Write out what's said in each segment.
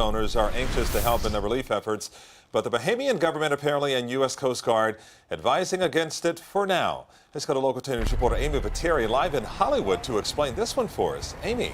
owners are anxious to help in the relief efforts, but the Bahamian government apparently and U.S. Coast Guard advising against it for now. Let's go to local 10 News reporter Amy Viteri live in Hollywood to explain this one for us. Amy.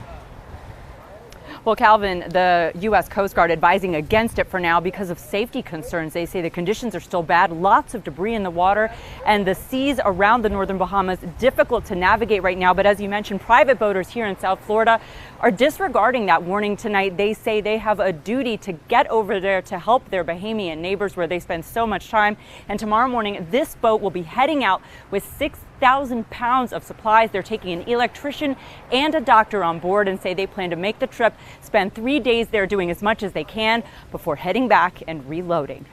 Well, Calvin, the U.S. Coast Guard advising against it for now because of safety concerns. They say the conditions are still bad, lots of debris in the water, and the seas around the northern Bahamas difficult to navigate right now. But as you mentioned, private boaters here in South Florida are disregarding that warning tonight. They say they have a duty to get over there to help their Bahamian neighbors where they spend so much time. And tomorrow morning, this boat will be heading out with 6,000 pounds of supplies. They're taking an electrician and a doctor on board and say they plan to make the trip, spend 3 days there doing as much as they can before heading back and reloading.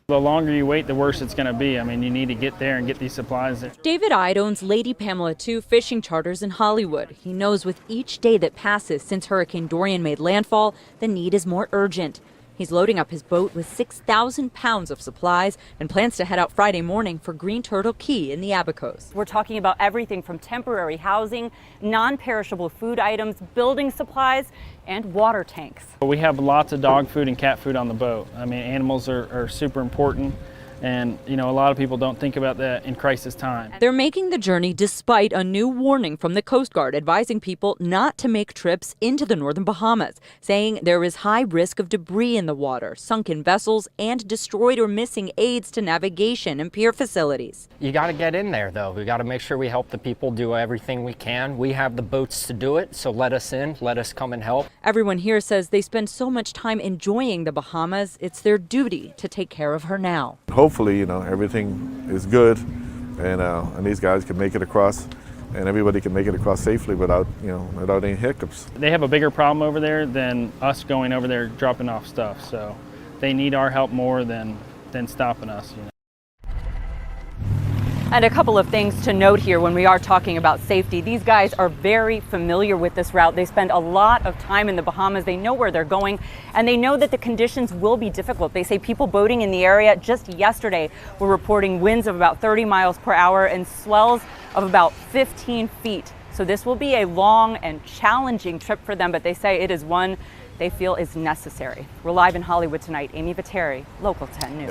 The longer you wait, the worse it's going to be. I mean, you need to get there and get these supplies there. David Ide owns Lady Pamela II fishing charters in Hollywood. He knows with each day that passes since Hurricane Dorian made landfall, the need is more urgent. He's loading up his boat with 6,000 pounds of supplies and plans to head out Friday morning for Green Turtle Key in the Abacos. We're talking about everything from temporary housing, non-perishable food items, building supplies, and water tanks. We have lots of dog food and cat food on the boat. I mean, animals are super important. And, you know, a lot of people don't think about that in crisis time. They're making the journey despite a new warning from the Coast Guard advising people not to make trips into the northern Bahamas, saying there is high risk of debris in the water, sunken vessels, and destroyed or missing aids to navigation and pier facilities. You got to get in there, though. We got to make sure we help the people do everything we can. We have the boats to do it, so let us in, let us come and help. Everyone here says they spend so much time enjoying the Bahamas, it's their duty to take care of her now. Hopefully, you know, everything is good and these guys can make it across and everybody can make it across safely without, you know, without any hiccups. They have a bigger problem over there than us going over there dropping off stuff. So they need our help more than stopping us, you know. And a couple of things to note here when we are talking about safety. These guys are very familiar with this route. They spend a lot of time in the Bahamas. They know where they're going, and they know that the conditions will be difficult. They say people boating in the area just yesterday were reporting winds of about 30 miles per hour and swells of about 15 feet. So this will be a long and challenging trip for them, but they say it is one they feel is necessary. We're live in Hollywood tonight. Amy Viteri, Local 10 News.